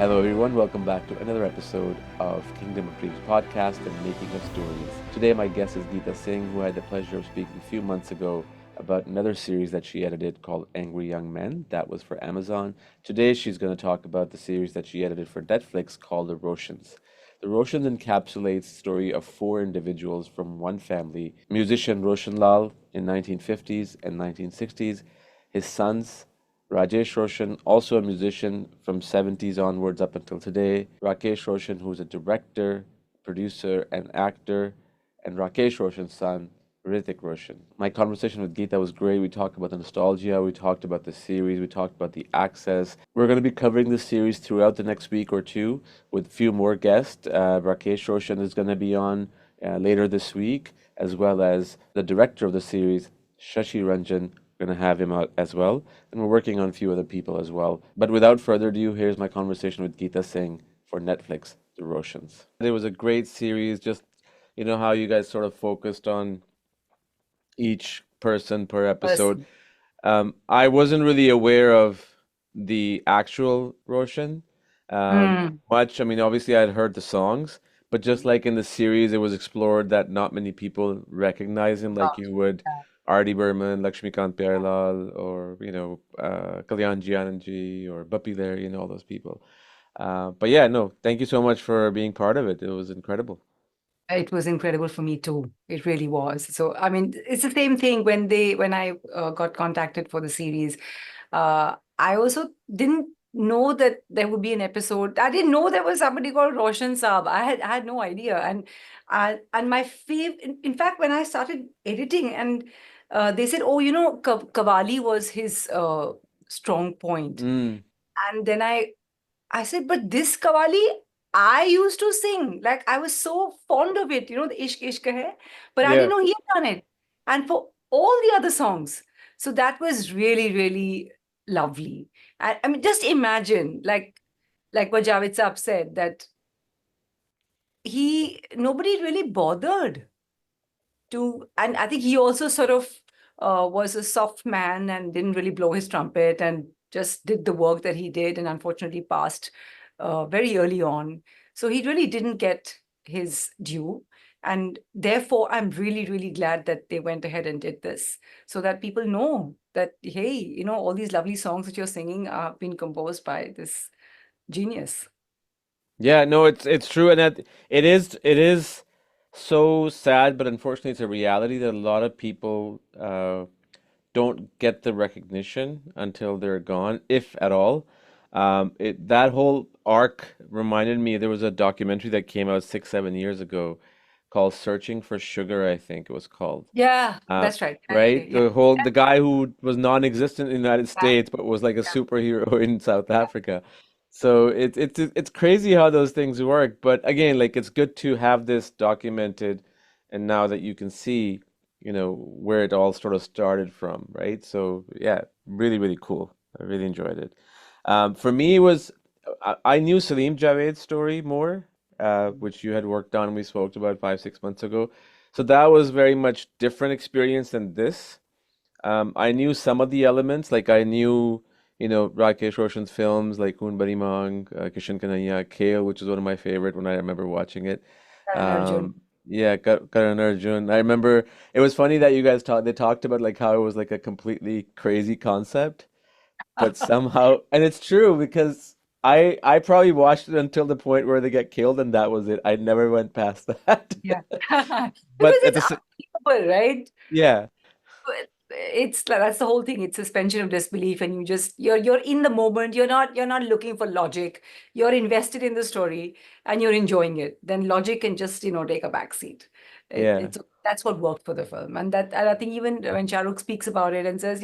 Hello, everyone. Welcome back to another episode of Kingdom of Dreams podcast and Making of Stories. Today, my guest is Geeta Singh, who I had the pleasure of speaking a few months ago about another series that she edited called Angry Young Men. That was for Amazon. Today, she's going to talk about the series that she edited for Netflix called The Roshans. The Roshans encapsulates the story of four individuals from one family: musician Roshan Lal in 1950s and 1960s, his sons Rajesh Roshan, also a musician from 70s onwards up until today. Rakesh Roshan, who's a director, producer, and actor. And Rakesh Roshan's son, Hrithik Roshan. My conversation with Geeta was great. We talked about the nostalgia, we talked about the series, we talked about the access. We're going to be covering this series throughout the next week or two with a few more guests. Rakesh Roshan is going to be on later this week, as well as the director of the series, Shashi Ranjan. Going to have him out as well, and we're working on a few other people as well. But without further ado, here's my conversation with Geeta Singh for Netflix, The Roshans. It was a great series. Just how you guys sort of focused on each person per episode. Person. I wasn't really aware of the actual Roshan Mm. much. I mean, obviously, I'd heard the songs, but just like in the series, it was explored that not many people recognize him like Oh, you would yeah. R.D. Burman, Lakshmikant Pyarelal, or Kalyan Anandji or Bappi Lair, all those people. But yeah, no, thank you so much for being part of it. It was incredible. It was incredible for me too. It really was. So, I mean, it's the same thing when I got contacted for the series. I also didn't know that there would be an episode. I didn't know there was somebody called Roshan Saab. I had no idea. And my in fact, when I started editing, and they said, oh, Kavali was his strong point. Mm, And then I said, but this Kavali, I used to sing. Like I was so fond of it, the Ishq Ishq Hai. But I didn't yeah. know he had done it. And for all the other songs. So that was really, really lovely. I mean, just imagine, like what Javed Saab said, that nobody really bothered to, and I think he also sort of was a soft man and didn't really blow his trumpet and just did the work that he did, and unfortunately passed very early on. So he really didn't get his due. And therefore, I'm really, really glad that they went ahead and did this so that people know that, hey, all these lovely songs that you're singing have been composed by this genius. Yeah, no, it's true, and it is so sad, but unfortunately, it's a reality that a lot of people don't get the recognition until they're gone, if at all. That whole arc reminded me there was a documentary that came out 6, 7 years ago called "Searching for Sugar," I think it was called. Yeah, Uh, that's right. right? Yeah. The guy who was non-existent in the United Yeah. States but was like a superhero in South Africa. So it's crazy how those things work. But again, like it's good to have this documented, and now that you can see, where it all sort of started from, right? So yeah, really, really cool. I really enjoyed it. For me, it was I knew Salim-Javed's story more, which you had worked on. We spoke about 5, 6 months ago. So that was very much different experience than this. I knew some of the elements, like I knew, Rakesh Roshan's films like Khoon Bari Maang, Kishan Kanhaiya, Kale, which is one of my favorite when I remember watching it. Karan Arjun. Yeah, Karan Arjun. I remember it was funny that you guys talked. They talked about like how it was like a completely crazy concept, but somehow, and it's true because I probably watched it until the point where they get killed, and that was it. I never went past that. Yeah. Because But at it's the unbelievable, right? yeah, It's that's the whole thing. It's suspension of disbelief, and you're in the moment. You're not looking for logic. You're invested in the story, and you're enjoying it. Then logic can just take a back seat. yeah, It's That's what worked for the film, and I think even when Shahrukh speaks about it and says,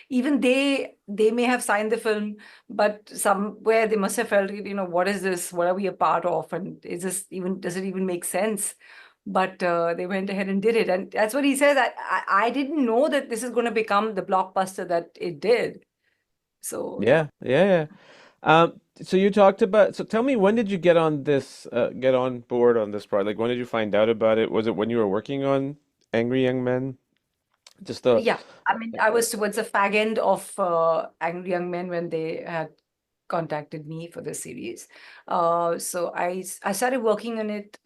even they may have signed the film, but somewhere they must have felt, what is this? What are we a part of? And does it even make sense? But they went ahead and did it, and that's what he says. I didn't know that this is going to become the blockbuster that it did. So yeah. yeah, yeah, yeah. So you talked about, so tell me, when did you get on board on this project? Like, when did you find out about it? Was it when you were working on Angry Young Men? Just the, Yeah, I mean, I was towards the fag end of Angry Young Men when they had contacted me for the series. So I started working on it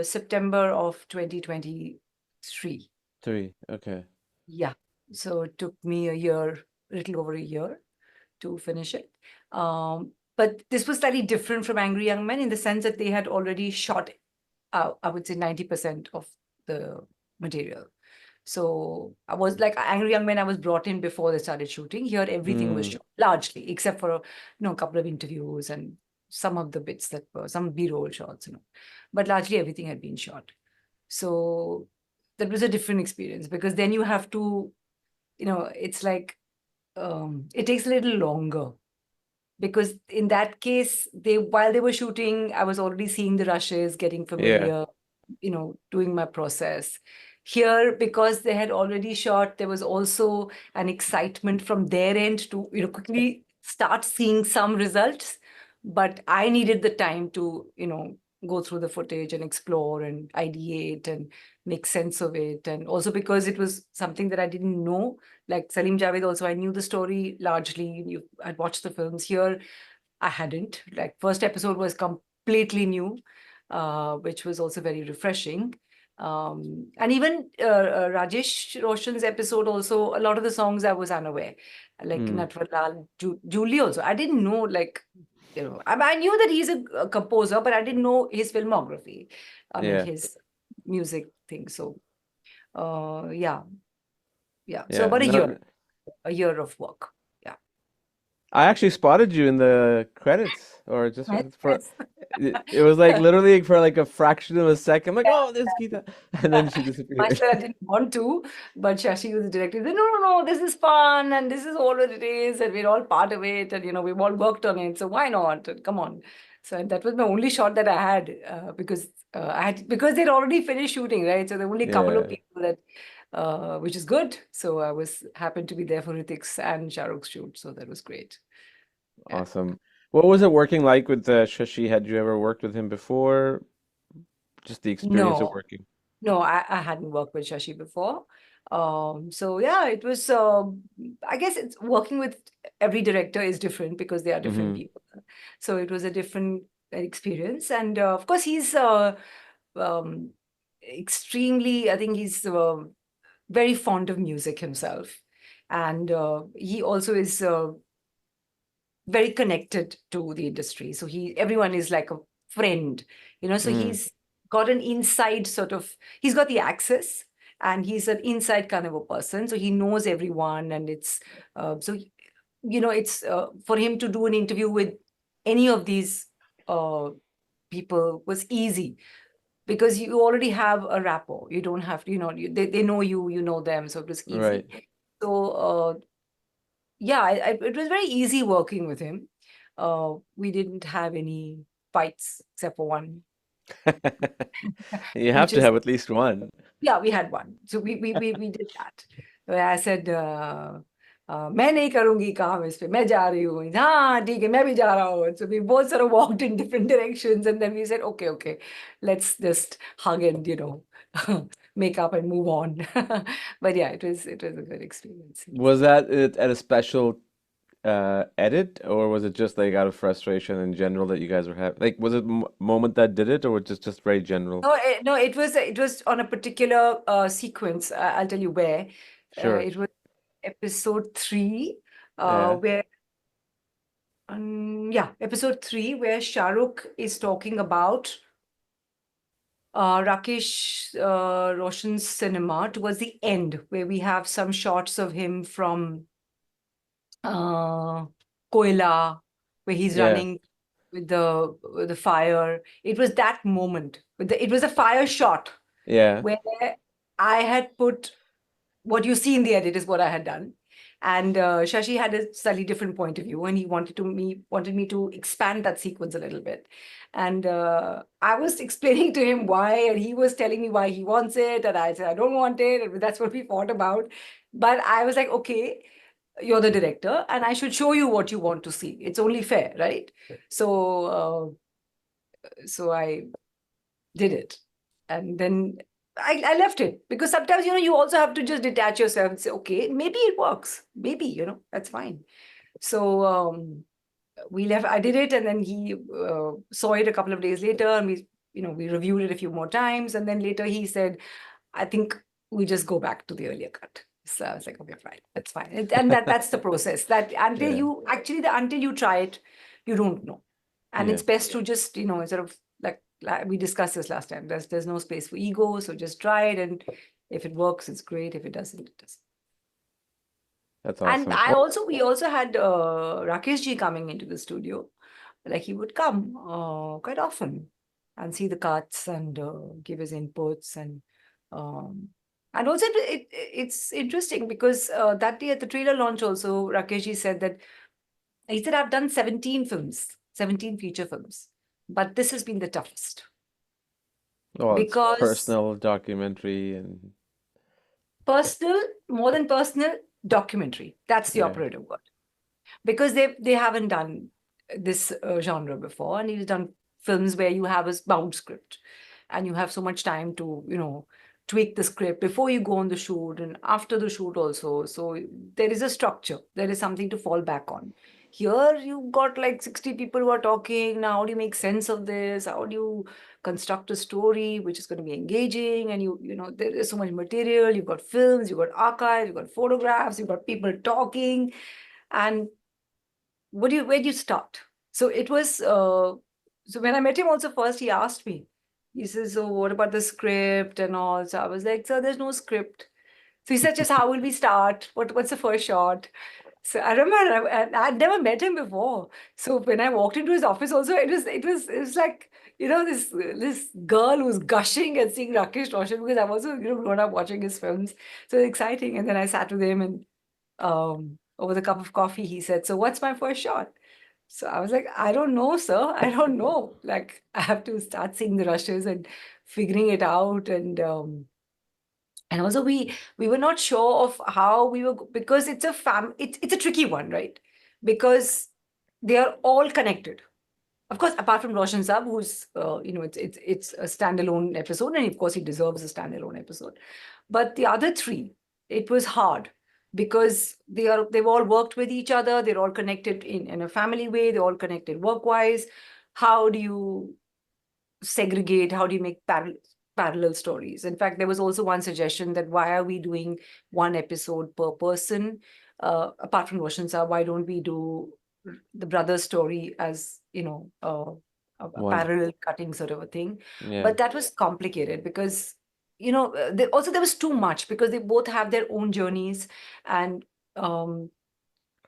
September of 2023. 3. Okay. Yeah. So it took me a year, a little over a year to finish it. But this was slightly different from Angry Young Men in the sense that they had already shot, I would say, 90% of the material. So I was like Angry Young Men, I was brought in before they started shooting. Here, everything was Mm. shot largely, except for a couple of interviews and some of the bits that were some B-roll shots. But largely everything had been shot. So that was a different experience because then you have to, it's like it takes a little longer because in that case, while they were shooting, I was already seeing the rushes, getting Yeah. familiar, doing my process. Here, because they had already shot, there was also an excitement from their end to, quickly start seeing some results. But I needed the time to, go through the footage and explore and ideate and make sense of it. And also because it was something that I didn't know, like Salim-Javed also, I knew the story largely. I'd watched the films. Here, I hadn't. Like first episode was completely new, which was also very refreshing. And even Rajesh Roshan's episode also, a lot of the songs I was unaware, like Mm. Natwar Lal, Julie also. I didn't know, like, I knew that he's a composer, but I didn't know his filmography. I mean, Yeah. his music thing. So, yeah, yeah. So Yeah. about No, a year of work. Yeah. I actually spotted you in the credits, or just for Yes. it was like literally for like a fraction of a second. I'm like, oh, there's Geeta, and then she disappeared. Myself, I didn't want to, but Shashi was the director. He said, no, no, no, this is fun and this is all what it is, and we're all part of it, and we've all worked on it, so why not? And come on. So that was my only shot that I had because they'd already finished shooting, right? So there were only a couple of Yeah, people that which is good. So I was happened to be there for Hrithik's and Shah Rukh's shoot, so that was great. Yeah. awesome. What was it working like with Shashi? Had you ever worked with him before? Just the experience of No, working. no, I hadn't worked with Shashi before. So yeah, it was, I guess it's working with every director is different because they are different Mm-hmm. people. So it was a different experience. And of course, he's um, extremely, I think he's very fond of music himself. And he also is very connected to the industry. So everyone is like a friend. So Mm. he's got an inside he's got the access and he's an inside kind of a person. So he knows everyone. And it's for him to do an interview with any of these uh, people was easy because you already have a rapport. You don't have to, they know you, you know them. So it was Right. easy. So yeah, it was very easy working with him. We didn't have any fights except for one, You have which to is have at least one. yeah, we had one. So we did that. Where I said, मैं नहीं करूंगी काम इस पे मैं जा रही हूँ हाँ ठीक है मैं भी जा रहा हूँ so we both sort of walked in different directions and then we said okay let's just hug and make up and move on but yeah it was a good experience. Was that it at a special edit, or was it just like out of frustration in general that you guys were having? Like, was it m moment that did it, or was it just very general? No, it was on a particular sequence. I'll tell you where. Sure. It was episode 3, Yeah. where episode 3, where Shah Rukh is talking about Rakesh Roshan's cinema towards the end, where we have some shots of him from Koila, where he's Yeah. running with the fire. It was that moment. It was a fire shot Yeah. where I had put what you see in the edit is what I had done. And Shashi had a slightly different point of view, and he wanted me to expand that sequence a little bit. And I was explaining to him why, and he was telling me why he wants it, and I said I don't want it, and that's what we fought about. But I was like, okay, you're the director, and I should show you what you want to see. It's only fair, right? So I did it. And then I left it because sometimes, you also have to just detach yourself and say, okay, maybe it works. Maybe, that's fine. So we left. I did it, and then he saw it a couple of days later, and we reviewed it a few more times, and then later he said, "I think we just go back to the earlier cut." So I was like, "Okay, fine, that's fine." And that's the process. That until Yeah. you actually until you try it, you don't know, and Yeah. it's best to just sort of like we discussed this last time. There's no space for ego, so just try it, and if it works, it's great. If it doesn't, it doesn't. That's And awesome. Well, we also had Rakesh ji coming into the studio. Like he would come quite often and see the cuts and give his inputs um, and also it's interesting because that day at the trailer launch also Rakesh ji said that he said I've done 17 films, 17 feature films, but this has been the toughest well, it's because personal documentary and personal, more than personal, documentary. That's the yeah. operative word. Because they haven't done this genre before, and he's done films where you have a bound script and you have so much time to tweak the script before you go on the shoot and after the shoot also. So there is a structure, there is something to fall back on. Here you've got like 60 people who are talking. Now how do you make sense of this? How do you construct a story which is going to be engaging? And there is so much material. You've got films, you've got archives, you've got photographs, you've got people talking. And where do you start? So it was so when I met him also first, he asked me, he says, "So what about the script and all?" So I was like, "Sir, there's no script." So he said, "Just how will we start? What's the first shot?" So I remember I'd never met him before. So when I walked into his office also, it was like, this girl who's gushing and seeing Rakesh Roshan, because I've also, grown up watching his films. So exciting. And then I sat with him and over the cup of coffee, he said, "So what's my first shot?" So I was like, "I don't know, sir. I don't know. Like, I have to start seeing the rushes and figuring it out." And also we were not sure of how we were because it's a tricky one, right? Because they are all connected. Of course, apart from Roshan Saab, who's it's a standalone episode, and of course he deserves a standalone episode. But the other three, it was hard because they've all worked with each other. They're all connected in a family way. They're all connected work wise. How do you segregate? How do you make parallel stories? In fact, there was also one suggestion that why are we doing one episode per person? Apart from Roshan Saab, why don't we do the brother's story as a One. parallel cutting sort of a thing? Yeah. But that was complicated because also there was too much because they both have their own journeys, and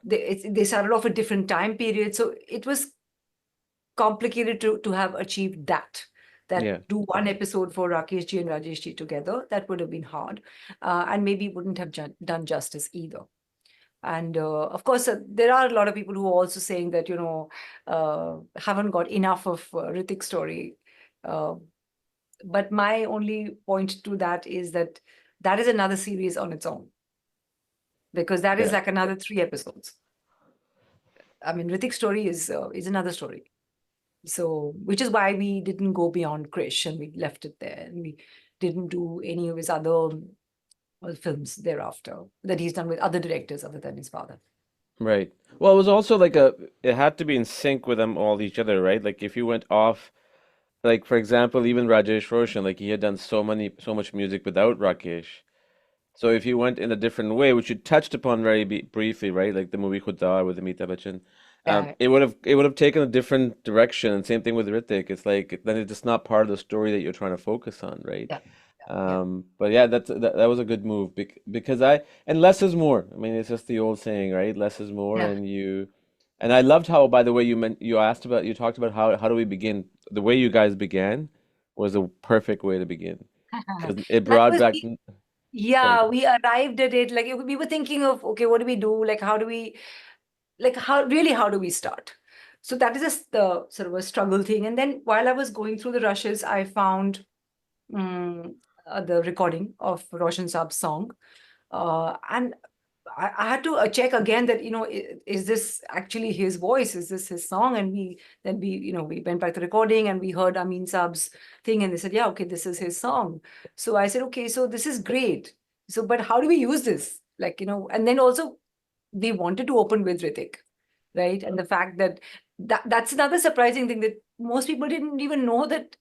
they started off at different time periods, so it was complicated to have achieved that Yeah. do one episode for Rakesh ji and Rajesh ji together. That would have been hard, and maybe wouldn't have done justice either. And of course, there are a lot of people who are also saying that haven't got enough of Hrithik's story. Uh, but my only point to that is that is another series on its own, because that is Yeah. like another 3 episodes. I mean, Hrithik's story is another story. So, which is why we didn't go beyond Krish and we left it there, and we didn't do any of his other films thereafter that he's done with other directors other than his father. Right. Well, it was also like it had to be in sync with them all each other, right? Like if you went off, like for example, even Rajesh Roshan, like he had done so much music without Rakesh. So if you went in a different way, which you touched upon very briefly, right? Like the movie Khuda with Amitabh Bachchan, Yeah, it would have taken a different direction. And same thing with Hrithik. It's like then it's just not part of the story that you're trying to focus on, right? yeah, yeah, But yeah, that was a good move because and less is more. I mean, it's just the old saying, right? Less is more, yeah. and I loved how, by the way, you talked about how do we begin? The way you guys began was a perfect way to begin because it That brought was back. Sorry. yeah, we arrived at it like we were thinking of, okay, what do we do? Like, how do we how do we start? So that is just the sort of a struggle thing. And then while I was going through the rushes, I found um, the recording of Roshan Saab's song. And I had to check again that, is this actually his voice? Is this his song? And we went back to recording and we heard Amin Saab's thing and they said, yeah, okay, this is his song. So I said, okay, so this is great. So, but how do we use this? And then also they wanted to open with Hrithik. right? And the fact that, that's another surprising thing, that most people didn't even know that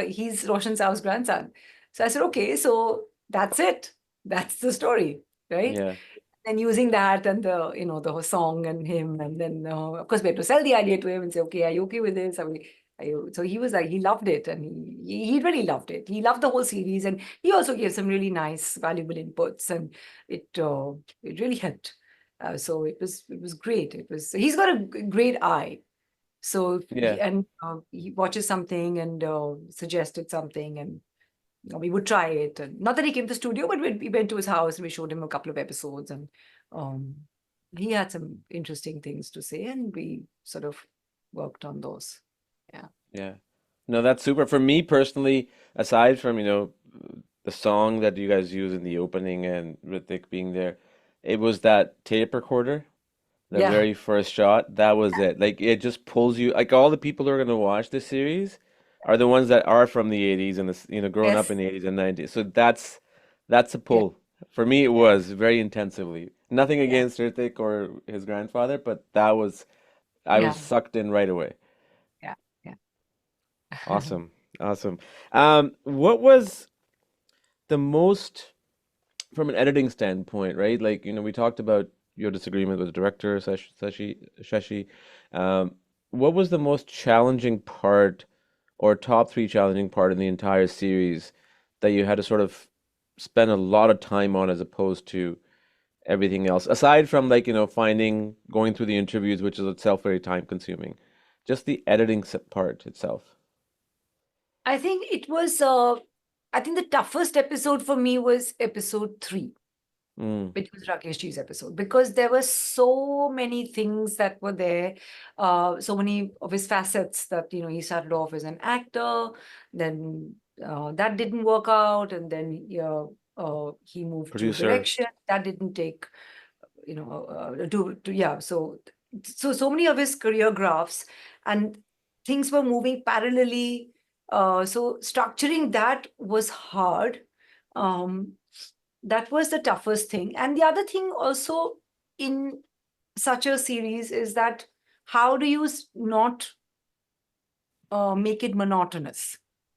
he's Roshan Sao's grandson. So I said, okay, so that's it. That's the story, right? Yeah. And using that and the, the whole song and him, and then of course we had to sell the idea to him and say, okay, are you okay with this? So he was like, he loved it, and he really loved it. He loved the whole series, and he also gave some really nice, valuable inputs, and it really helped. So it was great. He's got a great eye. So Yeah. he watches something and suggested something, and we would try it. And not that he came to the studio, but we went to his house and we showed him a couple of episodes, and um, he had some interesting things to say, and we sort of worked on those. Yeah. Yeah. No, that's super. For me personally, aside from, the song that you guys use in the opening and Hrithik being there, it was that tape recorder, the Yeah. very first shot. That was it. Like it just pulls you, like all the people who are gonna watch this series are the ones that are from the 80s and growing up Yes. in the 80s and 90s. So that's a Yeah. pull. For me, it Yeah. was very intensively. Nothing Yeah. against Hrithik or his grandfather, but that was I was Yeah. sucked in right away. Yeah. Yeah. Awesome. Awesome. What was the most, from an editing standpoint, right? Like, we talked about your disagreement with the director, Shashi. Um, what was the most challenging part or top three challenging part in the entire series that you had to sort of spend a lot of time on as opposed to everything else? Aside from like, going through the interviews, which is itself very time consuming, just the editing part itself. I think I think the toughest episode for me was episode 3, Mm, which was Rakeshji's episode, because there were so many things that were there, so many of his facets, that he started off as an actor, then that didn't work out, and then he moved to producer. direction. That didn't take, yeah. So many of his career graphs, and things were moving parallelly. So structuring that was hard. Um, that was the toughest thing. And the other thing also in such a series is that, how do you not make it monotonous?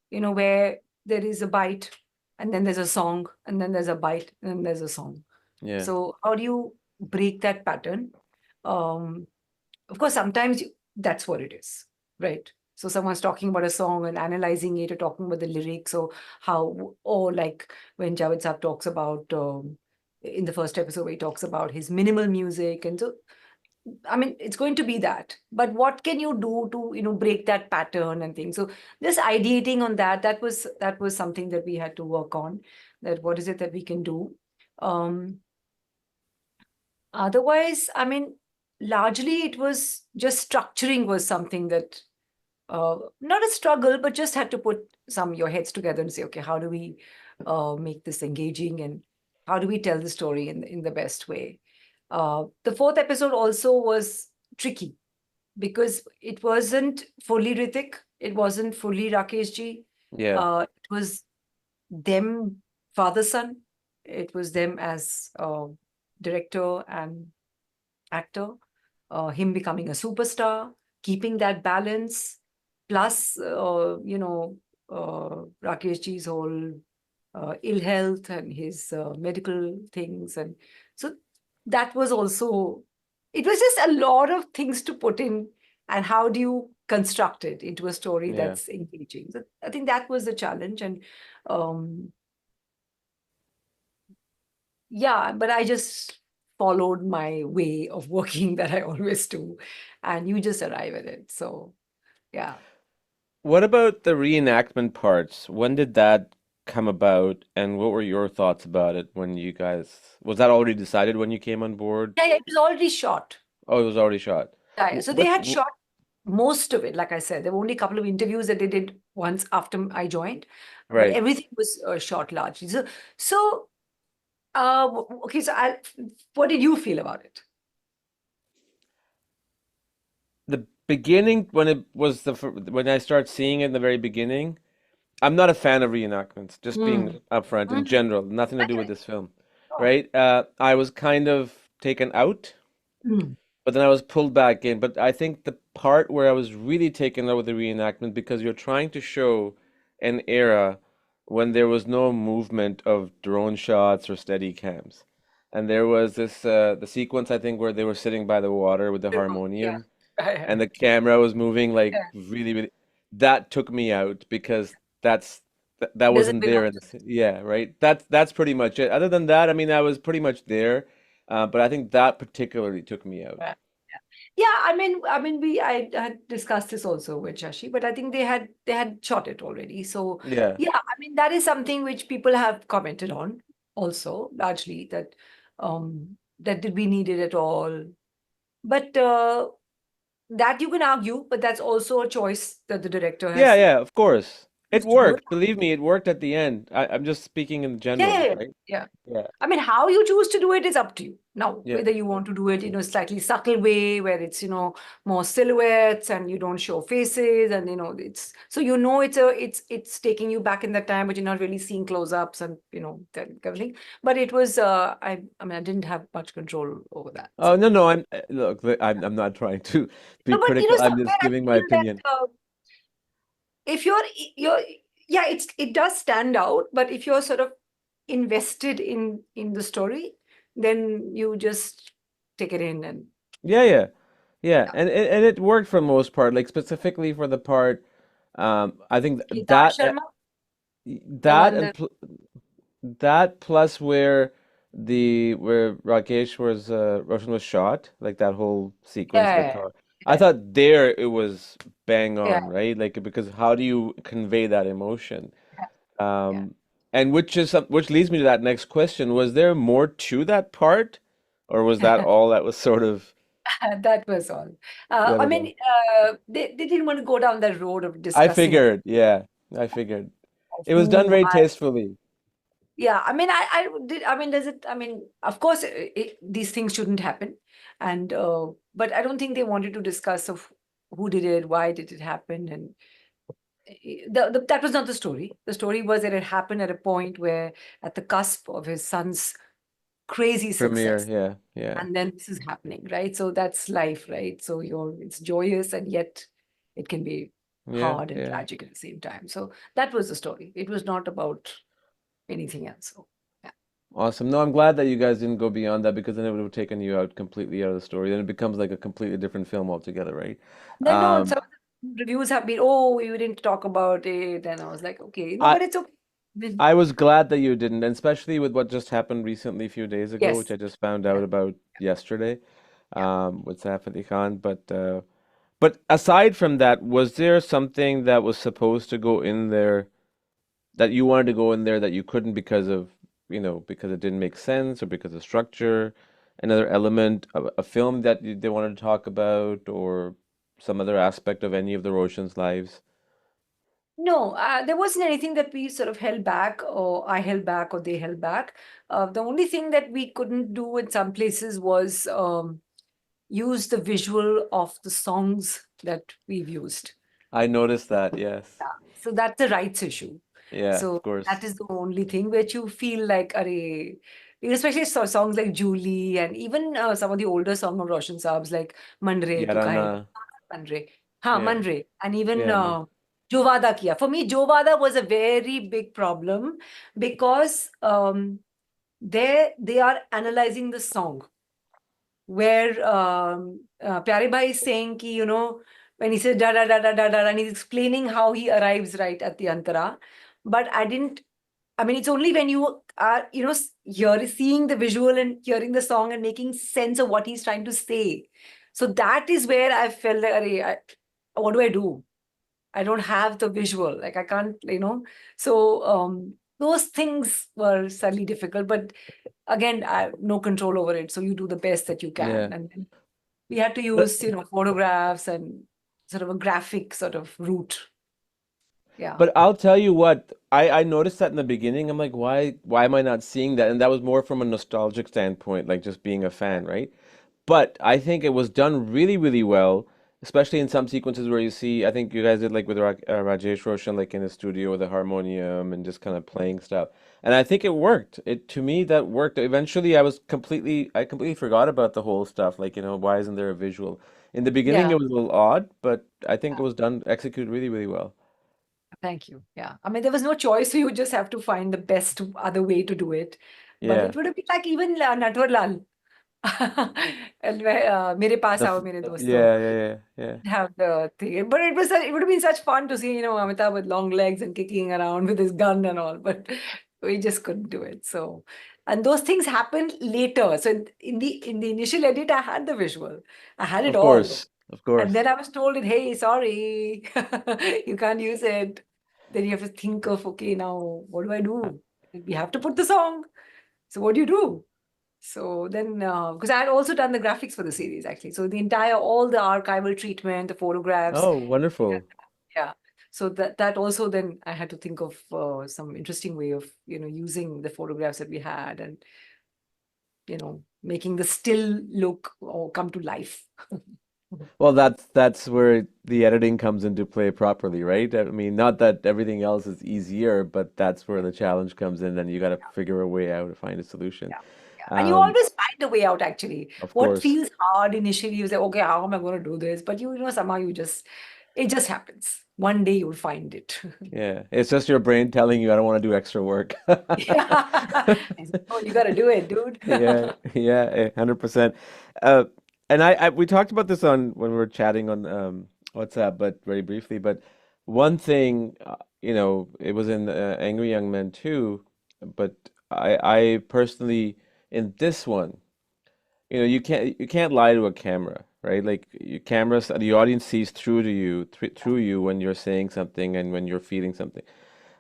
Where there is a bite, and then there's a song, and then there's a bite, and then there's a song. Yeah. So how do you break that pattern? Um, of course, sometimes that's what it is, right? So someone's talking about a song and analyzing it, or talking about the lyrics, or or like when Javed Saab talks about, in the first episode, where he talks about his minimal music. And so, I mean, it's going to be that. But what can you do to, break that pattern and things? So just ideating on that, that was something that we had to work on. That what is it that we can do? Um, Otherwise, I mean, largely it was just structuring was something that, not a struggle, but just had to put some your heads together and say, okay, how do we make this engaging, and how do we tell the story in the best way? The fourth episode also was tricky, because it wasn't fully Ritik, it wasn't fully Rakesh ji. Yeah. It was them, father son. It was them as director and actor, him becoming a superstar, keeping that balance, plus, Rakesh ji's whole ill health and his medical things. And so that was also, it was just a lot of things to put in. And how do you construct it into a story Yeah. that's engaging? So I think that was the challenge. And um, yeah, but I just followed my way of working that I always do, and you just arrive at it. So yeah. What about the reenactment parts? When did that come about, and what were your thoughts about it when you guys, was that already decided when you came on board? Yeah, yeah, it was already shot. Oh, it was already shot. Yeah, yeah. So they What, had shot most of it. Like I said, there were only a couple of interviews that they did once after I joined, but right. everything was shot largely. So okay. So what did you feel about it? The beginning, when it was when I start seeing it in the very beginning, I'm not a fan of reenactments, just being Mm. upfront in Mm. general, nothing to do with Okay. this film, Oh. right? I was kind of taken out Mm. but then I was pulled back in. But I think the part where I was really taken up with the reenactment because you're trying to show an era when there was no movement of drone shots or steady cams. And there was this the sequence I think where they were sitting by the water with the Yeah. harmonium Yeah. and the camera was moving like Yeah. really, really. That took me out because that Doesn't wasn't belong there in to the yeah, right. That's pretty much it. Other than that, I mean, I was pretty much there, but I think that particularly took me out. yeah. Yeah, I had discussed this also with Shashi, but I think they had shot it already. So Yeah, yeah, I mean that is something which people have commented on also largely that did we need it at all? But that you can argue, but that's also a choice that the director yeah, has yeah. Of course, it used to do it. worked. Believe me, it worked at the end. I'm just speaking in Yeah, yeah, general, yeah. right? Yeah. Yeah, I mean, how you choose to do it is up to you. Now, yeah. whether you want to do it in a slightly subtle way where it's, more silhouettes and you don't show faces and it's so it's taking you back in that time, but you're not really seeing close-ups and that kind of thing. But it was I mean I didn't have much control over that. Oh So no, no. I'm not trying to be no, but critical. I'm somewhere just I giving my feel that opinion. if you're yeah, it does stand out, but if you're sort of invested in the story, then you just take it in and Yeah, yeah. Yeah, yeah. and it worked for the most part, like specifically for the part, I think Kedar that Sharma, the that one and that pl that plus where Rakesh was Roshan was shot, like that whole sequence in the yeah, car. I yeah, thought there it was bang yeah, on, right? Like because how do you convey that emotion? yeah, Um, and which leads me to that next question. Was there more to that part, or was that yeah. all that was sort of That was all. I relevant? mean, they didn't want to go down that road of I discussing figured, yeah, I figured. of It was done who, very why. tastefully. Yeah, I mean, I did. I mean, does it? I mean, of course, these things shouldn't happen, and but I don't think they wanted to discuss of who did it, why did it happen, and that was not the story. The story was that it happened at a point where, at the cusp of his son's crazy Premiere, success, yeah, yeah, and then this is happening, right? So that's life, right? So it's joyous and yet it can be yeah, hard and yeah. tragic at the same time. So that was the story. It was not about anything else. So yeah. Awesome. No, I'm glad that you guys didn't go beyond that because then it would have taken you out completely out of the story. Then it becomes like a completely different film altogether, right? Then no, Um, some of the reviews have been, oh, you didn't talk about it, and I was like, okay, no, I but it's okay. Then- I was glad that you didn't, and especially with what just happened recently a few days ago, which Yes. I just found Yeah. out about yesterday, Yeah. with Saif Ali Khan. But aside from that, was there something that was supposed to go in there that you wanted to go in there that you couldn't because of, because it didn't make sense or because of structure? Another element of a film that they wanted to talk about, or some other aspect of any of the Roshans' lives? No, there wasn't anything that we sort of held back, or I held back, or they held back. The only thing that we couldn't do in some places was use the visual of the songs that we've used. I noticed that, yes. Yeah. So that's a rights issue. Yeah, of So that course. is the only thing which you feel like, especially songs like Julie and even some of the older song of Roshan Saab's like Manre, Tu Kahe Yarana. Manre. Ha, Yeah, Manre. And even yeah, man. Jo Vada Kiya. For me, Jo Vada was a very big problem because they are analyzing the song where Pyare Bhai is saying ki, when he says da da da da da da, and he's explaining how he arrives right at the Antara. But I mean, it's only when you are, seeing the visual and hearing the song and making sense of what he's trying to say. So that is where I felt like, what do I do? I don't have the visual. Like I can't, So those things were slightly difficult, but again, I have no control over it. So you do the best that you can. Yeah. And then we had to But use, photographs and sort of a graphic sort of route. Yeah. but I'll tell you what, I noticed that in the beginning. I'm like, why am I not seeing that? And that was more from a nostalgic standpoint, like just being a fan, right? But I think it was done really, really well, especially in some sequences where you see, I think you guys did like with Rajesh Roshan, like in the studio with the harmonium and just kind of playing stuff. And I think it worked. It to me that worked. Eventually I completely forgot about the whole stuff. Like, why isn't there a visual? In the beginning Yeah. it was a little odd, but I think it was done executed really, really well. Thank you. Yeah. I mean, there was no choice, so you just have to find the best other way to do it. But Yeah. it would have been like even Natwar Lal. And मेरे पास आओ मेरे दोस्तों. Yeah, yeah, yeah, yeah. Have the thing. But it would have been such fun to see, Amitabh with long legs and kicking around with his gun and all, but we just couldn't do it. So, and those things happened later. So in the initial edit, I had the visual. I had it Of all. course. Of And course. then I was told that, hey, sorry, you can't use it. Then you have to think of, okay, now what do I do? We have to put the song. So what do you do? So then, because I had also done the graphics for the series actually. So all the archival treatment, the photographs, Oh, wonderful. yeah. So that also then I had to think of some interesting way of, using the photographs that we had and, making the still look or come to life. Well, that's where the editing comes into play properly, right? I mean, not that everything else is easier, but that's where the challenge comes in, and you got to figure a way out to find a solution. Yeah. Yeah. And you Um, always find a way out actually. of What course. feels hard initially, you say, okay, how am I going to do this? But somehow it just happens. One day you'll find it. Yeah, it's just your brain telling you I don't want to do extra work. Yeah. Oh, you got to do it, dude. Yeah, yeah, 100%. Uh, and we talked about this on when we were chatting on WhatsApp, but very briefly. But one thing, it was in Angry Young Men too. But I personally, in this one, you can't lie to a camera, right? Like your cameras, the audience sees through to you, through you when you're saying something and when you're feeling something.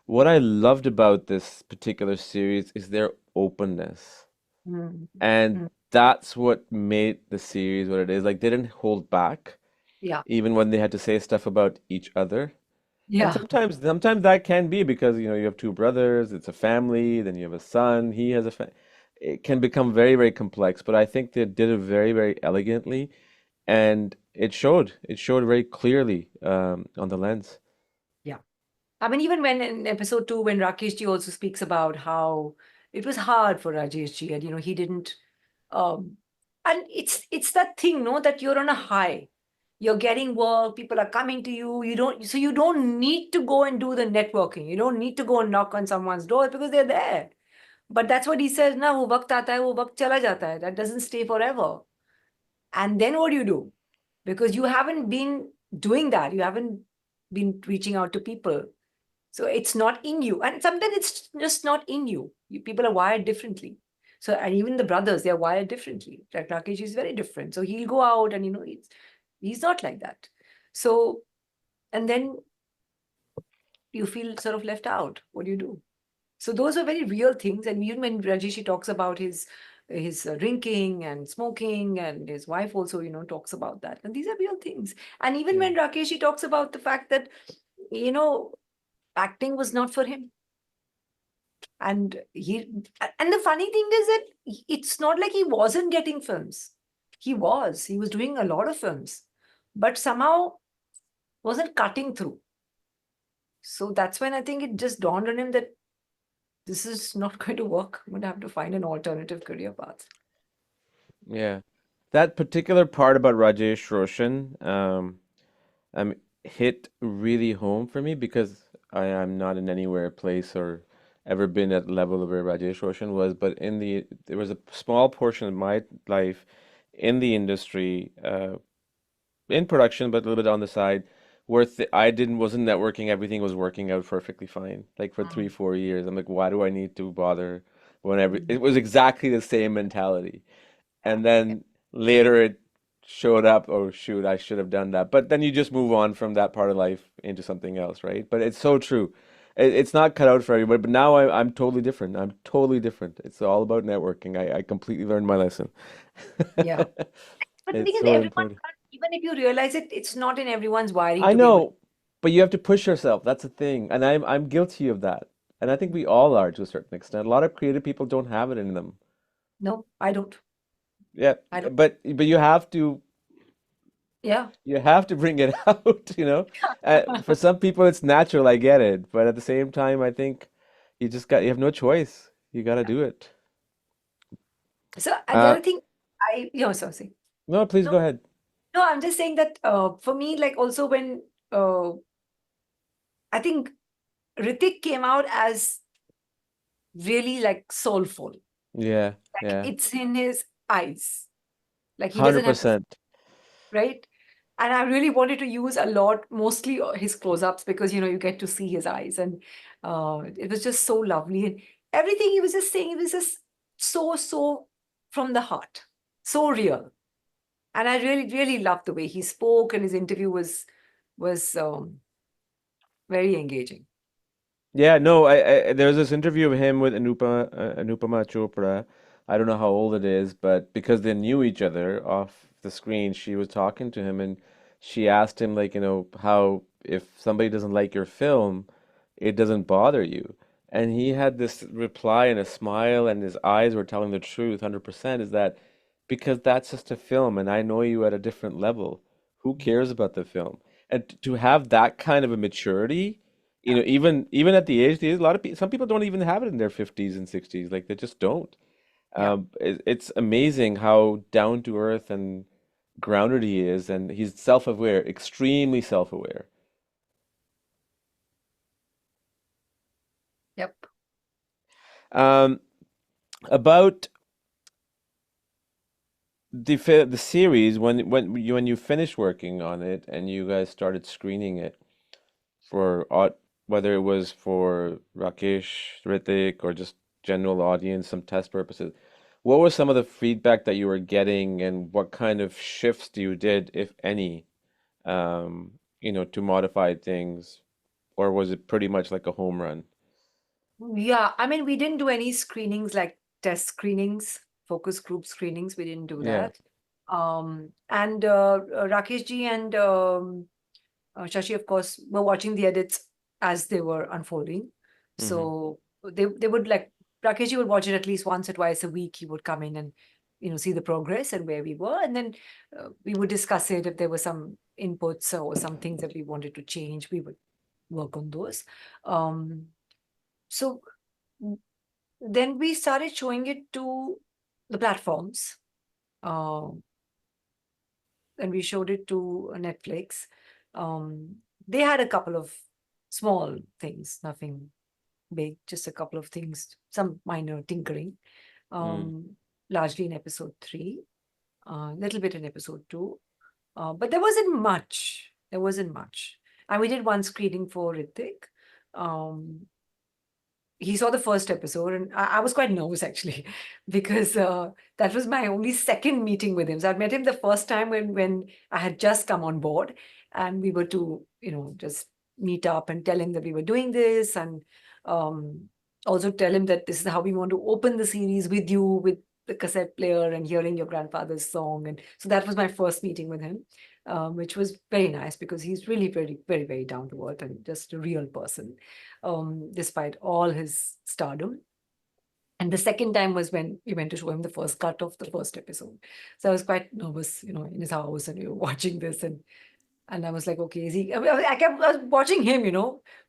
What I loved about this particular series is their openness. Mm, And mm. that's what made the series what it is. Like they didn't hold back, Yeah. even when they had to say stuff about each other. And Yeah. sometimes that can be because you have two brothers, it's a family, then you have a son, he has a it can become very, very complex. But I think they did it very, very elegantly, and it showed very clearly on the lens. Yeah. I mean, even when in episode 2, when Rakesh ji also speaks about how it was hard for Rajesh ji, and he didn't, um, and it's that thing, no, that you're on a high, you're getting work, people are coming to you, you don't need to go and do the networking, you don't need to go and knock on someone's door because they're there. But that's what he says, na, wo waqt aata hai, wo waqt chala jata hai. That doesn't stay forever. And then what do you do? Because you haven't been doing that, you haven't been reaching out to people. So it's not in you. And sometimes it's just not in you. People are wired differently. So, and even the brothers, they're wired differently. Like Rakesh is very different. So he'll go out and, he's not like that. So, and then you feel sort of left out. What do you do? So those are very real things. And even when Rajeshi talks about his drinking and smoking, and his wife also, talks about that. And these are real things. And even Yeah. when Rakeshi talks about the fact that, you know, acting was not for him. And the funny thing is that it's not like he wasn't getting films. He was doing a lot of films, but somehow wasn't cutting through. So that's when I think it just dawned on him that this is not going to work. I'm going to have to find an alternative career path. Yeah. That particular part about Rajesh Roshan, hit really home for me because I am not in anywhere place or ever been at the level of where Rajesh Roshan was, but there was a small portion of my life in the industry, in production, but a little bit on the side, where I didn't wasn't networking. Everything was working out perfectly fine, like for three, Mm, 4 years. I'm like, why do I need to bother? mm, It was exactly the same mentality. yeah, And yeah, then later it showed up, oh shoot, I should have done that. But then you just move on from that part of life into something else, right? But it's so true. It's not cut out for everybody, but now I'm totally different. I'm totally different. It's all about networking. I completely learned my lesson. yeah. But the thing It's is, so everyone important. can't, even if you realize it, it's not in everyone's wiring I to be able to. know, but you have to push yourself. That's the thing. And I'm guilty of that. And I think we all are to a certain extent. A lot of creative people don't have it in them. No, I don't. Yeah, I don't. but Yeah. you have to bring it out, For some people, it's natural, I get it. But at the same time, I think you have no choice. You got to do it. So, and the Uh, other thing, sorry. no, please go No, ahead. no, I'm just saying that for me, like also when I think Hrithik came out as really like soulful, Yeah, like yeah. it's in his eyes, like he doesn't have to, 100%. right? And I really wanted to use a lot, mostly his close-ups, because you get to see his eyes, and it was just so lovely, and everything he was just saying, it was just so from the heart, so real. And I really, really loved the way he spoke, and his interview was very engaging. Yeah, no, there was this interview of him with Anupama Chopra. I don't know how old it is, but because they knew each other off the screen, she was talking to him and she asked him like, how if somebody doesn't like your film, it doesn't bother you. And he had this reply and a smile and his eyes were telling the truth 100% is that because that's just a film and I know you at a different level. Who cares about the film? And to have that kind of a maturity, Yeah, even at the age, a lot of people, some people don't even have it in their 50s and 60s. Like they just don't. yeah, It's amazing how down to earth and grounded he is, and he's self-aware, extremely self-aware. yep. Um, about the series, when you finished working on it and you guys started screening it whether it was for Rakesh, Hrithik, or just general audience, some test purposes. What was some of the feedback that you were getting, and what kind of shifts you did, if any, to modify things, or was it pretty much like a home run? Yeah, I mean, we didn't do any screenings like test screenings, focus group screenings. We didn't do Yeah. that. And Rakesh ji and Shashi, of course, were watching the edits as they were unfolding. Mm-hmm. So they would like Rakesh ji would watch it at least once or twice a week. He would come in and see the progress and where we were, and then we would discuss it. If there were some inputs or some things that we wanted to change, we would work on those. Um, so then we started showing it to the platforms, uh, and we showed it to Netflix. They had a couple of small things, nothing big, just a couple of things, some minor tinkering, Mm. um, largely in episode 3, a little bit in episode 2. But there wasn't much. There wasn't much. And we did one screening for Hrithik. Um, he saw the first episode, and I was quite nervous actually, because that was my only second meeting with him. So I'd met him the first time when I had just come on board, and we were to just meet up and tell him that we were doing this, and um, also tell him that this is how we want to open the series with you, with the cassette player and hearing your grandfather's song. And so that was my first meeting with him, which was very nice because he's really very, very, very down to earth and just a real person, despite all his stardom. And the second time was when we went to show him the first cut of the first episode. So I was quite nervous, in his house, and we were watching this, and I was like, okay, is he? I was watching him,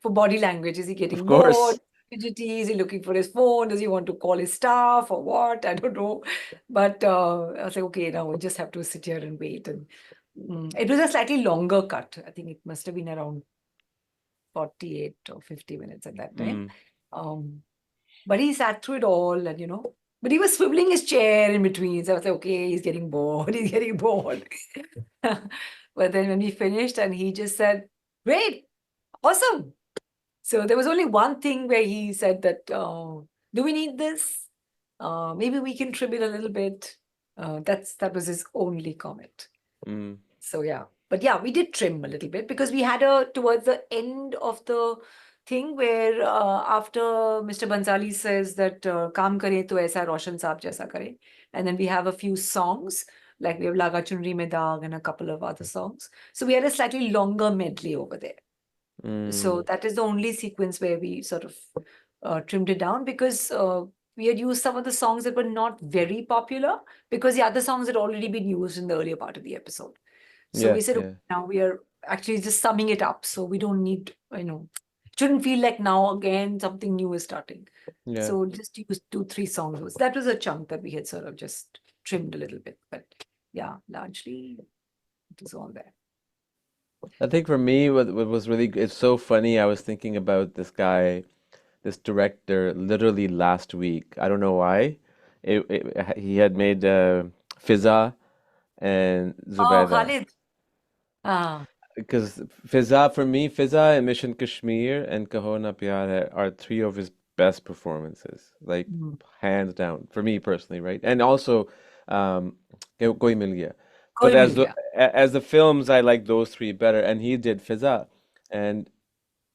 for body language. Is he Of getting bored? course. Fidgety? Is he looking for his phone? Does he want to call his staff or what? I don't know. But I was like, okay, now we just have to sit here and wait. And it was a slightly longer cut. I think it must have been around 48 or 50 minutes at that time. Mm. Um, but he sat through it all, and but he was swiveling his chair in between. So I was like, okay, he's getting bored, he's getting bored. But then when we finished, and he just said, great, awesome. So there was only one thing where he said that, do we need this? Maybe we can trim it a little bit. That was his only comment. Mm. So yeah, but yeah, we did trim a little bit because we had a towards the end of the thing where after Mr. Bansali says that "Kaam kare to aisa Roshan saab jaisa kare," and then we have a few songs like we have Laga Chunri Mein Daag and a couple of other songs. So we had a slightly longer medley over there. So Mm. that is the only sequence where we sort of trimmed it down because we had used some of the songs that were not very popular because the other songs had already been used in the earlier part of the episode. So Yeah, we said, okay, yeah. now we are actually just summing it up. So we don't need, shouldn't feel like now again something new is starting. Yeah. So just use 2, 3 songs. That was a chunk that we had sort of just trimmed a little bit. But yeah, largely it was all there. I think for me, what was really, it's so funny. I was thinking about this guy, this director, literally last week. I don't know why. He had made Fiza and Oh, Zubaida. Khalid. Ah, Because Fiza, for me, Fiza and Mission Kashmir and Kaho Na Pyar Hai are three of his best performances, like mm. hands down, for me personally, right? And also, um, Koi Mil Gaya. But Koi Mil Gaya. as the films, I like those three better. And he did Fiza, and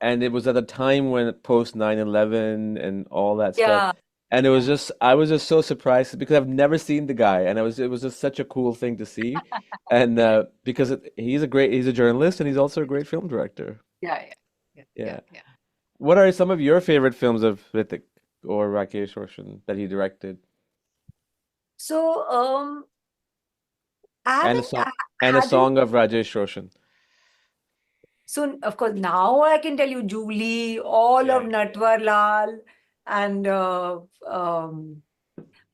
and it was at a time when post 9/11 and all that stuff. Yeah, And it was yeah. just, I was just so surprised because I've never seen the guy, and it was just such a cool thing to see. And because he's a journalist and he's also a great film director. Yeah, yeah, yeah, yeah, Yeah. yeah. What are some of your favorite films of Hrithik or Rakesh Roshan that he directed? So I And a haven't song I and a hadn't song of Rajesh Roshan. so of course now I can tell you Julie, all of Yeah. Natwar Lal and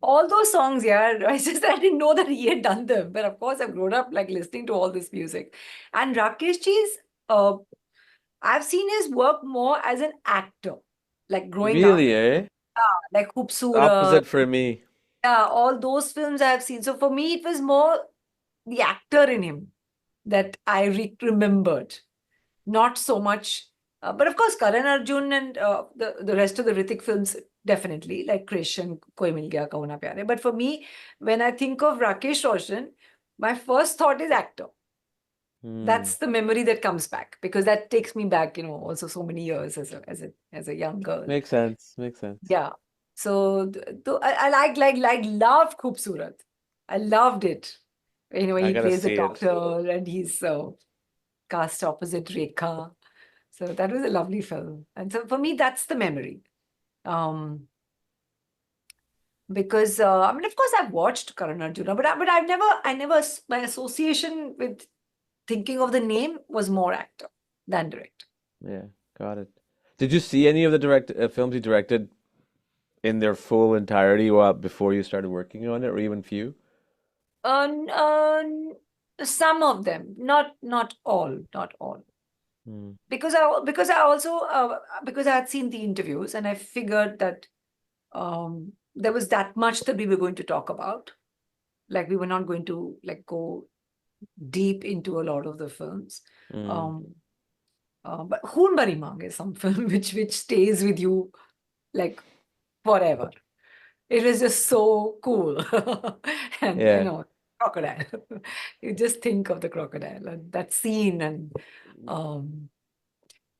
all those songs, yeah. I just I didn't know that he had done them. But of course I've grown up like listening to all this music. And Rakesh Ji's uh I've seen his work more as an actor, like growing up. Really, eh? Like Khoobsurat, Opposite for me. yeah, all those films I have seen. So for me, it was more the actor in him that I remembered, not so much. But of course, Karan Arjun and the rest of the Hrithik films, definitely, like Krish and Koi Mil Gaya, Kaho Na Pyar Hai. But for me, when I think of Rakesh Roshan, my first thought is actor. Hmm. That's the memory that comes back because that takes me back, also so many years as a young girl. Makes sense. Makes sense. Yeah. So I like love Khoobsurat. I loved it. When I he gotta plays the see it. doctor and he's cast opposite Rekha. So that was a lovely film. And so for me, that's the memory. Um, because I mean, of course, I've watched Karan Arjuna, but my association with thinking of the name was more actor than director. Yeah, got it. Did you see any of the direct films he directed in their full entirety while before you started working on it, or even few? Some of them, not all, not all. Hmm. Because I had seen the interviews and I figured that there was that much that we were going to talk about. Like we were not going to like go deep into a lot of the films. Hmm. Um, but Hoon Bari Mang is some film which stays with you like forever. It was just so cool. And Yeah. crocodile. You just think of the crocodile and that scene um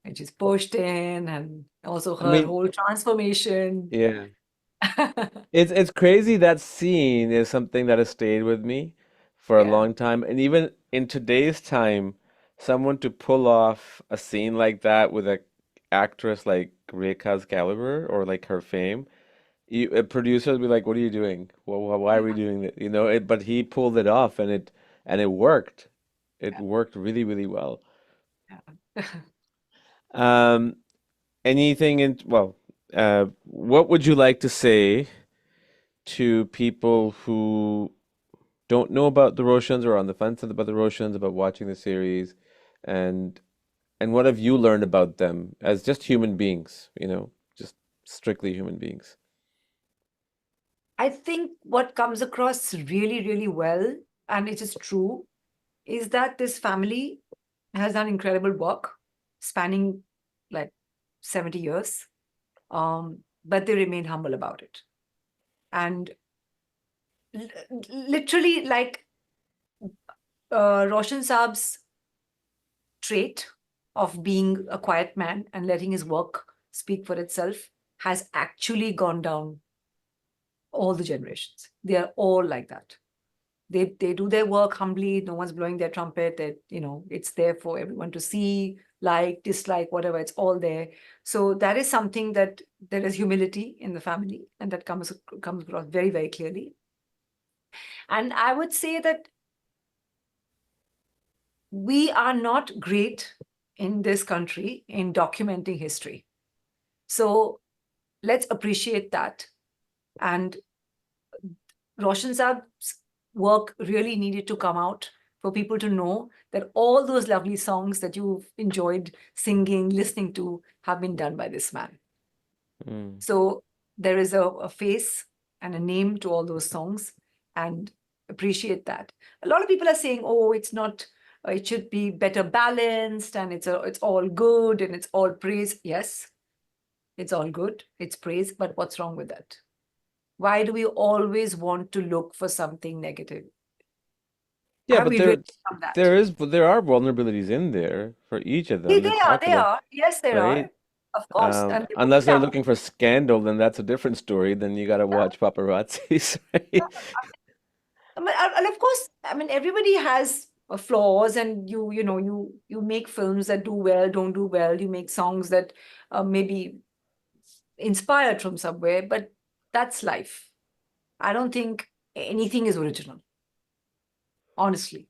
and she's pushed in and also I her mean, whole transformation. yeah. It's crazy that scene is something that has stayed with me for a Yeah. long time. And even in today's time, someone to pull off a scene like that with a actress like Rekha's caliber or like her fame, a producer would be like, "What are you doing? Well, why are we doing that?" But he pulled it off, and it worked. It Yeah. worked really, really well. Yeah. Um, anything in well, what would you like to say to people who don't know about the Roshans or are on the fence about the Roshans, about watching the series, and and what have you learned about them as just human beings, just strictly human beings? I think what comes across really, really well, and it is true, is that this family has done incredible work spanning like 70 years. But they remain humble about it. And literally, like Roshan Saab's trait of being a quiet man and letting his work speak for itself has actually gone down all the generations. They are all like that. They do their work humbly. No one's blowing their trumpet. It's there for everyone to see, like, dislike, whatever. It's all there. So that is something that there is humility in the family, and that comes across very, very clearly. And I would say that we are not great in this country in documenting history. So let's appreciate that. And Roshan Saab's work really needed to come out for people to know that all those lovely songs that you've enjoyed singing, listening to, have been done by this man. Mm. So there is a face and a name to all those songs, and appreciate that. A lot of people are saying, "Oh, it's not. It should be better balanced, and it's all good and it's all praise." Yes, it's all good. It's praise, but what's wrong with that? Why do we always want to look for something negative? Yeah, Have but we really done that? there are vulnerabilities in there for each of They, them. They they are. talk They about, are. Yes, there right? are. Of course, and they put Unless it they're out. looking for scandal, then that's a different story. Then you got to Yeah. watch paparazzis, right? I mean, and of course, I mean, everybody has flaws, and you make films that do well, don't do well. You make songs that maybe inspired from somewhere, but that's life. I don't think anything is original, honestly.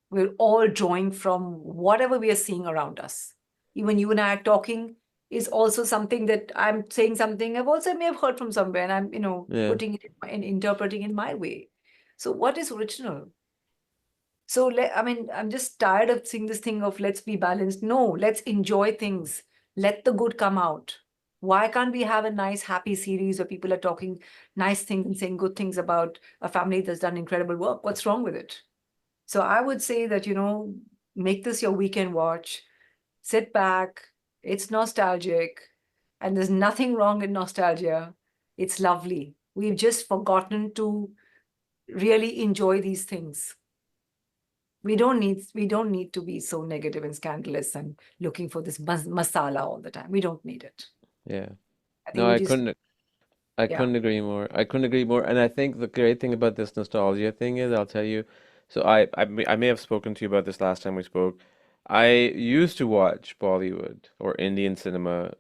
We're all drawing from whatever we are seeing around us. Even you and I are talking is also something that I'm saying something I've also may have heard from somewhere, and I'm Yeah. putting it and interpreting in my way. So what is original? So I mean, I'm just tired of seeing this thing of let's be balanced. No, let's enjoy things. Let the good come out. Why can't we have a nice, happy series where people are talking nice things and saying good things about a family that's done incredible work? What's wrong with it? So I would say that, make this your weekend watch, sit back. It's nostalgic, and there's nothing wrong in nostalgia. It's lovely. We've just forgotten to really enjoy these things. We don't need to be so negative and scandalous and looking for this masala all the time. We don't need it. Yeah. I think No, we just, I yeah. couldn't agree more. I couldn't agree more. And I think the great thing about this nostalgia thing is, I'll tell you. So I may have spoken to you about this last time we spoke. I used to watch Bollywood or Indian cinema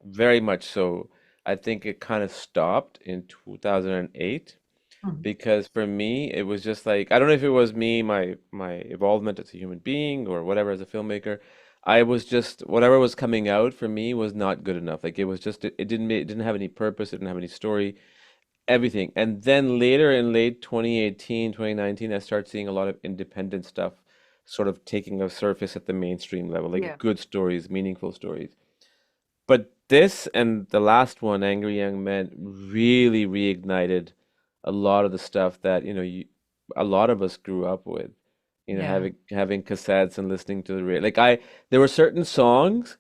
very much so. I think it kind of stopped in 2008 Mhm. because for me it was just like, I don't know if it was me, my involvement as a human being or whatever as a filmmaker. I was just, whatever was coming out for me was not good enough. Like it was just, it didn't have any purpose, it didn't have any story, everything. And then later in late 2018, 2019, I started seeing a lot of independent stuff sort of taking a surface at the mainstream level, like Yeah. good stories, meaningful stories. But this and the last one, Angry Young Men, really reignited a lot of the stuff that, a lot of us grew up with. Yeah. Having cassettes and listening to the radio. There were certain songs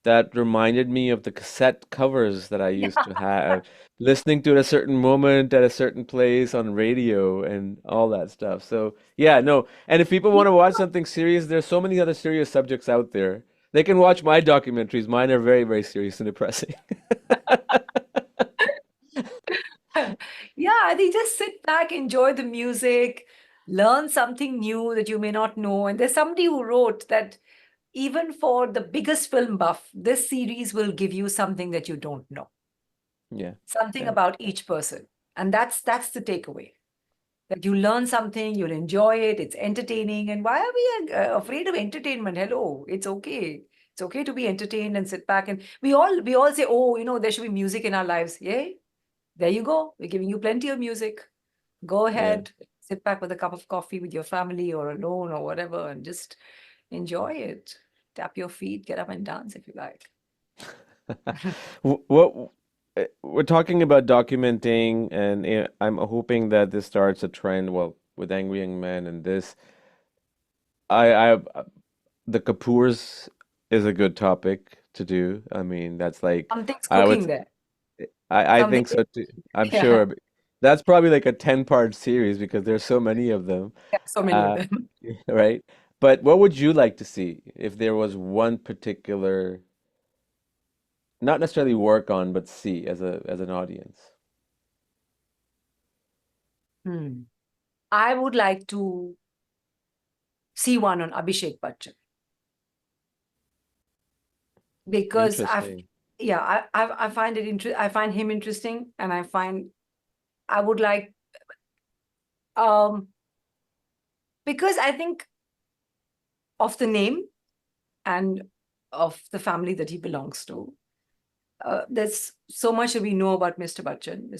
that reminded me of the cassette covers that I used to have, listening to it at a certain moment at a certain place on radio and all that stuff. So, yeah, no. And if people want to watch something serious, there's so many other serious subjects out there. They can watch my documentaries. Mine are very, very serious and depressing. Yeah, I think just sit back, enjoy the music, learn something new that you may not know. And there's somebody who wrote that even for the biggest film buff, this series will give you something that you don't know, Yeah, something yeah, about each person. And that's the takeaway. That you learn something, you'll enjoy it, it's entertaining. And why are we afraid of entertainment? Hello, it's okay. It's okay to be entertained and sit back. And we all say, oh, there should be music in our lives. Yay, there you go. We're giving you plenty of music. Go yeah. ahead, sit back with a cup of coffee with your family or alone or whatever, and just enjoy it. Tap your feet, get up and dance if you like. What we're talking about documenting, and I'm hoping that this starts a trend. Well, with Angry Young Men and this, I the Kapoors is a good topic to do. I mean, that's like, Something's I would cooking there. I Something, think so too. I'm yeah, sure. That's probably like a 10-part series because there's so many of them. yeah, so many of Uh, them. right? But what would you like to see if there was one particular, not necessarily work on, but see as an audience? Hmm. I would like to see one on Abhishek Bachchan because Interesting. yeah, I find I find him interesting, and I would like, um, because I think of the name. and of the family that he belongs to. There's so much that we know about Mr. Bachchan,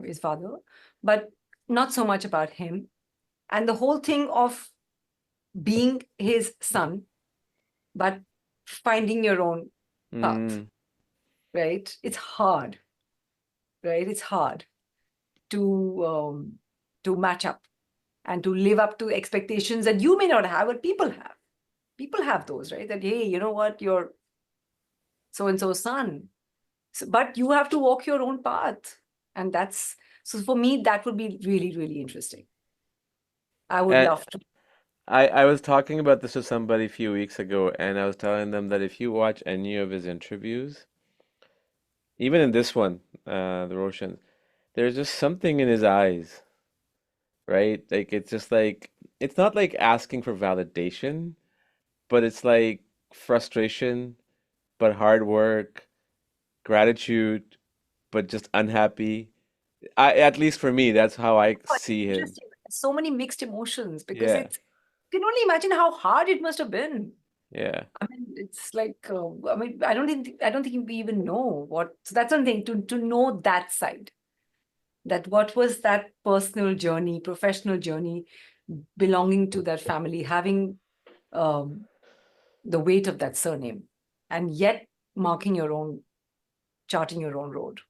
his father, but not so much about him. And the whole thing of being his son, but finding your own path, Mm. right? It's hard, right? It's hard to match up and to live up to expectations that you may not have, but people have. People have those, right? That, hey, you know what, you're so and so's son. So, but you have to walk your own path. And that's so for me, that would be really, really interesting. I would And love to. I was talking about this with somebody a few weeks ago, and I was telling them that if you watch any of his interviews, even in this one, the Roshans, there's just something in his eyes, right? Like it's just like it's not like asking for validation, but it's like frustration, but hard work, gratitude, but just unhappy. At least for me, that's how I But see him. interesting. So many mixed emotions because Yeah, it's, you can only imagine how hard it must have been. yeah. I mean, it's like, I mean, I don't think we even know what. So that's something to know that side. That what was that personal journey, professional journey, belonging to that family, having um, the weight of that surname, and yet marking your own, charting your own road.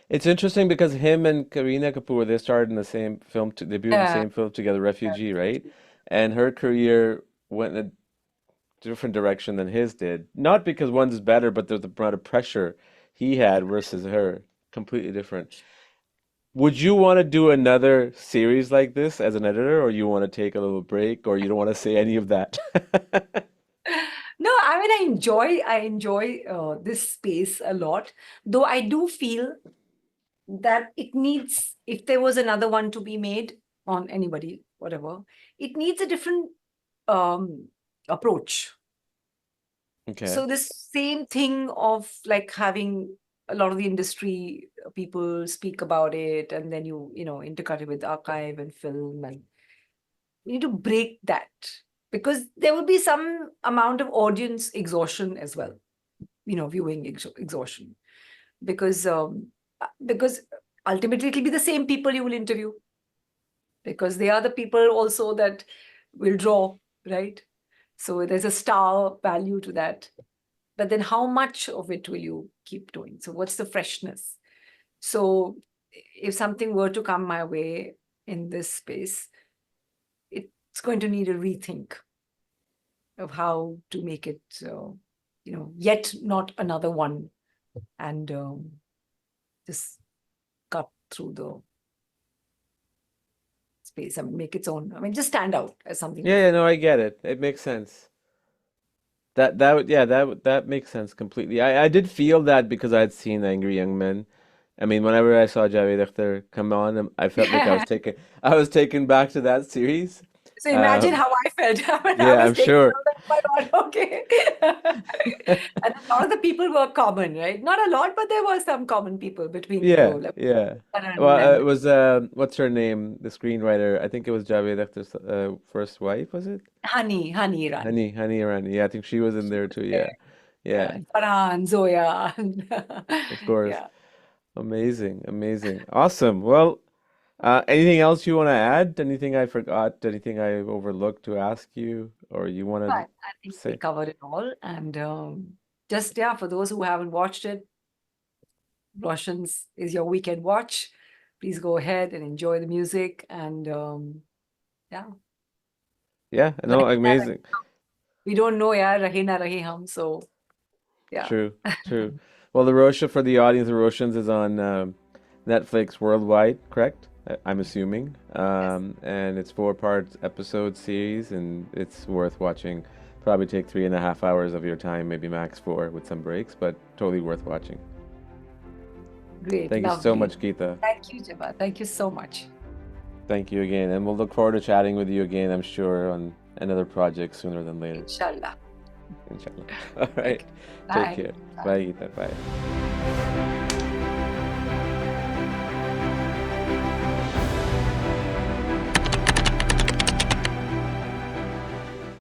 It's interesting because him and Kareena Kapoor, they starred in the same film, debuted in the Yeah. same film together, Refugee, right? And her career went in a different direction than his did. Not because one's is better, but there's the amount of pressure he had versus her. Completely different. Would you want to do another series like this as an editor, or you want to take a little break, or you don't want to say any of that? No, I mean, I enjoy this space a lot, though I do feel that it needs, if there was another one to be made on anybody, whatever, it needs a different um, approach. Okay. So this same thing of like having a lot of the industry people speak about it, and then you intercut it with archive and film, and you need to break that because there will be some amount of audience exhaustion as well, viewing exhaustion, because ultimately it'll be the same people you will interview because they are the people also that will draw, right? So there's a star value to that. But then how much of it will you keep doing? So what's the freshness? So if something were to come my way in this space, it's going to need a rethink of how to make it, yet not another one, and just cut through the space. I mean, make its own. I mean, just stand out as something Yeah, yeah, different. no, I get it. It makes sense. That makes sense completely. I did feel that because I had seen Angry Young Men. I mean, whenever I saw Javed Akhtar come on, I felt like I was taken back to that series. So imagine Um, how I felt when I yeah, was I'm taken. sure. I was like, oh my God, okay. And a lot of the people were common, right? Not a lot, but there were some common people between Yeah, like, yeah. Karan Well, it and was what's her name? The screenwriter. I think it was Javed Akhtar's first wife, was it? Honey Irani. Honey Irani. Yeah, I think she was in She there was too. there. Yeah, yeah. Farhan, Zoya. And Of course. yeah. Amazing, amazing. Awesome. Well, anything else you want to add? Anything I forgot? Anything I overlooked to ask you, or you want to But I think we say? covered it all. And just, yeah, for those who haven't watched it, Roshans is your weekend watch. Please go ahead and enjoy the music. And yeah, Yeah, no, Rahe na amazing. rahe. We don't know, yeah, rahe na rahe hum. So yeah. True, true. Well, the Rosha for the audience, the Roshans is on Netflix worldwide, correct? I'm assuming. Yes. And it's four-part episode series, and it's worth watching. Probably take 3.5 hours of your time, maybe max four with some breaks, but totally worth watching. Great. Thank you so Lovely. much, Geeta. Thank you, Jabba. Thank you so much. Thank you again, and we'll look forward to chatting with you again, I'm sure, on another project sooner than later. Inshallah. Inshallah. All right. Okay. Take Bye. care. Bye. Bye, Geeta. Bye.